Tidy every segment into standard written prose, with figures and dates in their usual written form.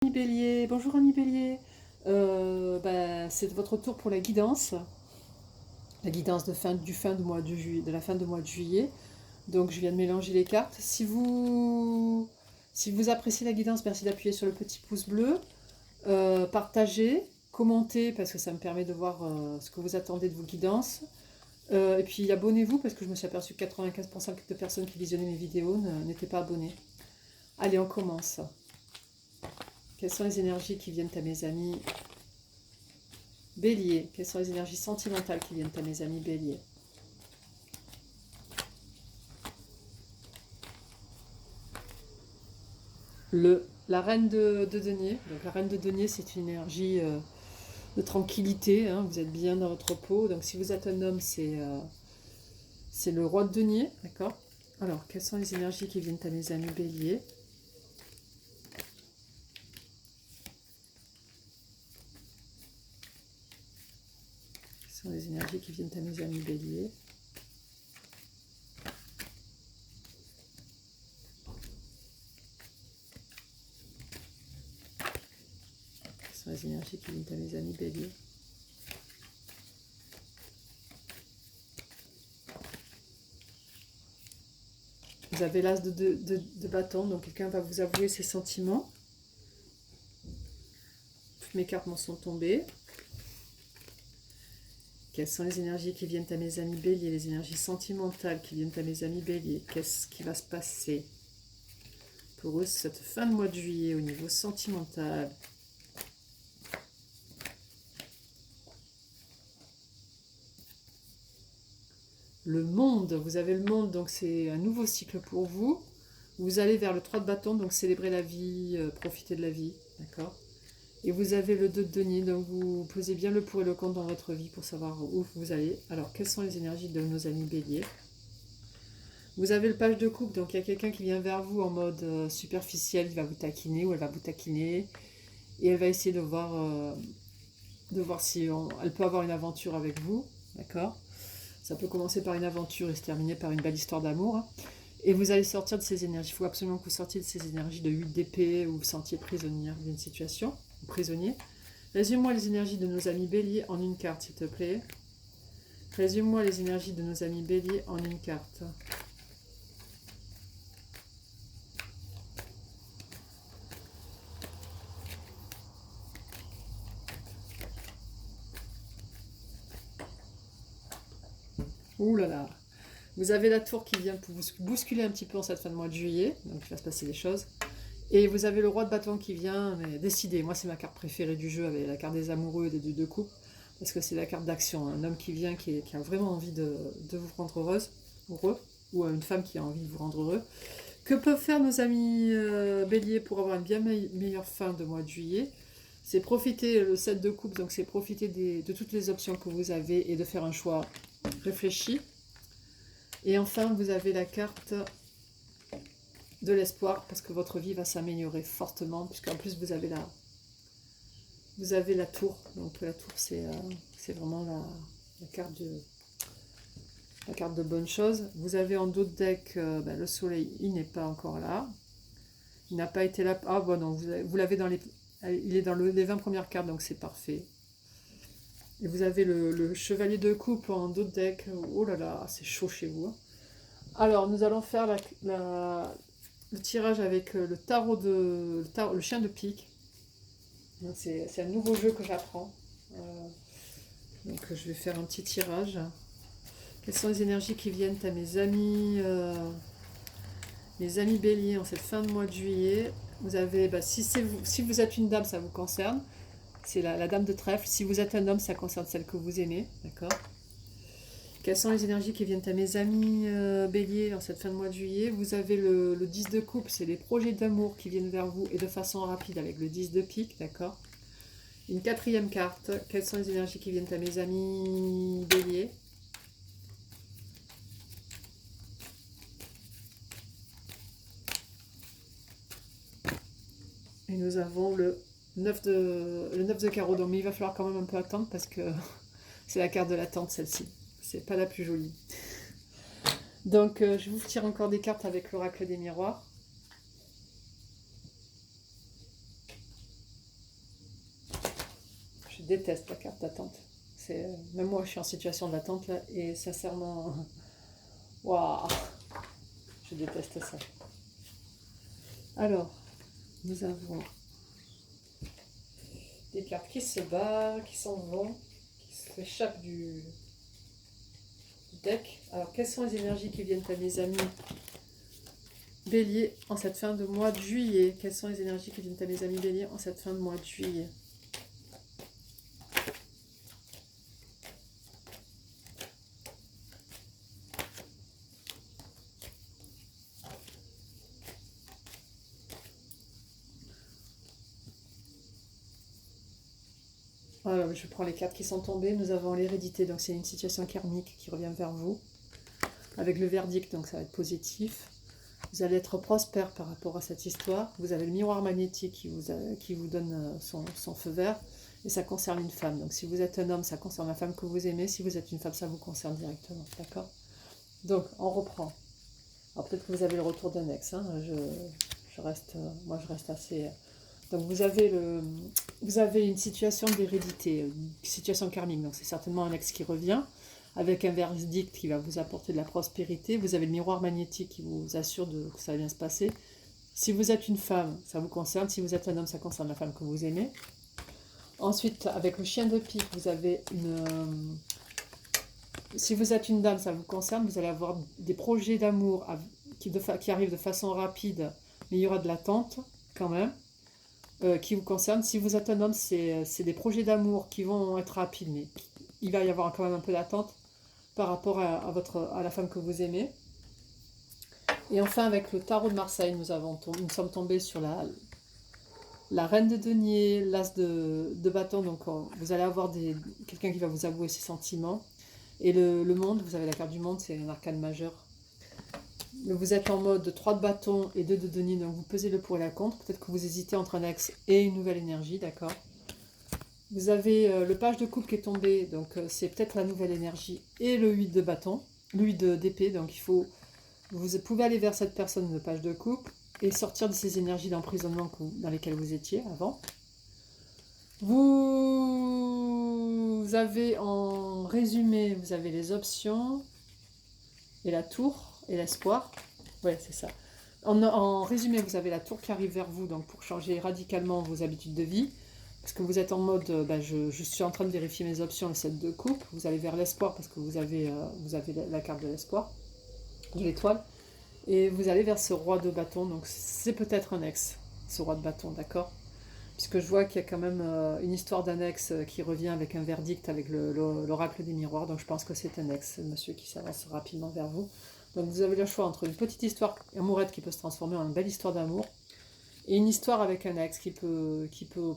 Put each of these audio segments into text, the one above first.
Ami Bélier, bonjour ami Bélier. C'est votre tour pour la guidance de la fin de mois de juillet. Donc je viens de mélanger les cartes. Si vous appréciez la guidance, merci d'appuyer sur le petit pouce bleu, partagez, commentez parce que ça me permet de voir ce que vous attendez de vos guidances. Et puis abonnez-vous parce que je me suis aperçu que 95% de personnes qui visionnaient mes vidéos n'étaient pas abonnées. Allez, on commence. Quelles sont les énergies qui viennent à mes amis Bélier? Quelles sont les énergies sentimentales qui viennent à mes amis Bélier? La reine de denier. Donc la reine de denier, c'est une énergie de tranquillité. Hein, vous êtes bien dans votre peau. Donc si vous êtes un homme, c'est le roi de denier. D'accord. Alors, quelles sont les énergies qui viennent à mes amis Bélier? Quelles sont les énergies qui viennent à mes amis Bélier? Quelles sont les énergies qui viennent à mes amis Bélier? Vous avez l'as de bâton, donc quelqu'un va vous avouer ses sentiments. Toutes mes cartes m'en sont tombées. Quelles sont les énergies qui viennent à mes amis Bélier, les énergies sentimentales qui viennent à mes amis Bélier? Qu'est-ce qui va se passer pour eux cette fin de mois de juillet au niveau sentimental? Le monde, vous avez le monde, donc c'est un nouveau cycle pour vous. Vous allez vers le 3 de bâton, donc célébrer la vie, profiter de la vie, d'accord? Et vous avez le 2 de denier, donc vous posez bien le pour et le contre dans votre vie pour savoir où vous allez. Alors, quelles sont les énergies de nos amis Bélier? Vous avez le page de coupe, donc il y a quelqu'un qui vient vers vous en mode superficiel, il va vous taquiner ou elle va vous taquiner. Et elle va essayer de voir si elle peut avoir une aventure avec vous, d'accord? Ça peut commencer par une aventure et se terminer par une belle histoire d'amour. Hein. Et vous allez sortir de ces énergies. Il faut absolument que vous sortiez de ces énergies de 8 d'épée où vous vous sentiez prisonnière d'une situation, ou prisonnier. Résume-moi les énergies de nos amis Bélier en une carte, s'il te plaît. Résume-moi les énergies de nos amis Bélier en une carte. Ouh là là. Vous avez la tour qui vient pour vous bousculer un petit peu en cette fin de mois de juillet. Donc il va se passer des choses. Et vous avez le roi de bâton qui vient décider. Moi, c'est ma carte préférée du jeu, avec la carte des amoureux et des deux de coupe. Parce que c'est la carte d'action. Un homme qui vient, qui a vraiment envie de vous rendre heureuse, heureux. Ou une femme qui a envie de vous rendre heureux. Que peuvent faire nos amis béliers pour avoir une bien meilleure fin de mois de juillet? C'est profiter, le 7 de coupe, donc c'est profiter de toutes les options que vous avez et de faire un choix réfléchi. Et enfin, vous avez la carte de l'espoir, parce que votre vie va s'améliorer fortement, puisqu'en plus vous avez la tour. Donc la tour, c'est vraiment la carte de bonne chose. Vous avez en dos de deck le soleil, il n'est pas encore là. Il n'a pas été là. Ah bon, non, vous l'avez dans les... Il est dans les 20 premières cartes, donc c'est parfait. Et vous avez le chevalier de coupe en dos de deck. Oh là là, c'est chaud chez vous. Hein. Alors, nous allons faire le tirage avec le le chien de pique. C'est un nouveau jeu que j'apprends. Donc je vais faire un petit tirage. Quelles sont les énergies qui viennent à mes amis béliers en cette fin de mois de juillet? Vous avez, si vous êtes une dame, ça vous concerne. C'est la dame de trèfle. Si vous êtes un homme, ça concerne celle que vous aimez. D'accord? Quelles sont les énergies qui viennent à mes amis béliers en cette fin de mois de juillet? Vous avez le 10 de coupe, c'est les projets d'amour qui viennent vers vous et de façon rapide avec le 10 de pique, d'accord? Une quatrième carte, quelles sont les énergies qui viennent à mes amis béliers? Et nous avons le 9 de carreau, donc il va falloir quand même un peu attendre parce que c'est la carte de l'attente celle-ci. C'est pas la plus jolie. Donc je vous tire encore des cartes avec l'oracle des miroirs. déteste la carte d'attente. Même moi, je suis en situation d'attente là, et sincèrement, waouh, je déteste ça. Alors, nous avons des cartes qui se barrent, qui s'en vont, qui s'échappent du deck. Alors, quelles sont les énergies qui viennent à mes amis Bélier en cette fin de mois de juillet? Quelles sont les énergies qui viennent à mes amis Bélier en cette fin de mois de juillet? Alors, je prends les cartes qui sont tombées. Nous avons l'hérédité, donc c'est une situation karmique qui revient vers vous. Avec le verdict, donc ça va être positif. Vous allez être prospère par rapport à cette histoire. Vous avez le miroir magnétique qui vous donne son feu vert. Et ça concerne une femme. Donc si vous êtes un homme, ça concerne la femme que vous aimez. Si vous êtes une femme, ça vous concerne directement. D'accord? Donc, on reprend. Alors peut-être que vous avez le retour d'un ex. Hein. Moi, je reste assez... Donc vous avez une situation d'hérédité, une situation karmique. Donc c'est certainement un ex qui revient, avec un verdict qui va vous apporter de la prospérité. Vous avez le miroir magnétique qui vous assure que ça va bien se passer. Si vous êtes une femme, ça vous concerne. Si vous êtes un homme, ça concerne la femme que vous aimez. Ensuite, avec le chien de pique, vous avez une... Si vous êtes une dame, ça vous concerne. Vous allez avoir des projets d'amour qui arrivent de façon rapide, mais il y aura de l'attente quand même. Qui vous concerne. Si vous êtes un homme, c'est des projets d'amour qui vont être rapides, mais il va y avoir quand même un peu d'attente par rapport à la femme que vous aimez. Et enfin, avec le tarot de Marseille, nous sommes tombés sur la reine de denier, l'as de bâton. Donc vous allez avoir quelqu'un qui va vous avouer ses sentiments. Et le monde, vous avez la carte du monde, c'est un arcane majeur. Vous êtes en mode 3 de bâton et 2 de denier, donc vous pesez le pour et la contre. Peut-être que vous hésitez entre un ex et une nouvelle énergie, d'accord? Vous avez le page de coupe qui est tombé, donc c'est peut-être la nouvelle énergie, et le 8 de bâton, le 8 d'épée, donc vous pouvez aller vers cette personne, le page de coupe, et sortir de ces énergies d'emprisonnement dans lesquelles vous étiez avant. Vous avez en résumé, vous avez les options, et la tour, et l'espoir. Ouais, c'est ça. En résumé, vous avez la tour qui arrive vers vous, donc pour changer radicalement vos habitudes de vie. Parce que vous êtes en mode, je suis en train de vérifier mes options, le 7 de coupe. Vous allez vers l'espoir parce que vous avez la carte de l'espoir, de l'étoile. Et vous allez vers ce roi de bâton. Donc c'est peut-être un ex, ce roi de bâton, d'accord? Puisque je vois qu'il y a quand même une histoire d'un ex qui revient avec un verdict avec l'oracle des miroirs. Donc je pense que c'est un ex, monsieur qui s'avance rapidement vers vous. Donc vous avez le choix entre une petite histoire amourette qui peut se transformer en une belle histoire d'amour et une histoire avec un ex qui peut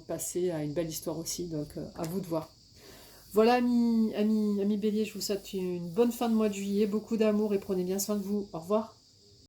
passer à une belle histoire aussi. Donc à vous de voir. Voilà amis Bélier, je vous souhaite une bonne fin de mois de juillet, beaucoup d'amour et prenez bien soin de vous. Au revoir.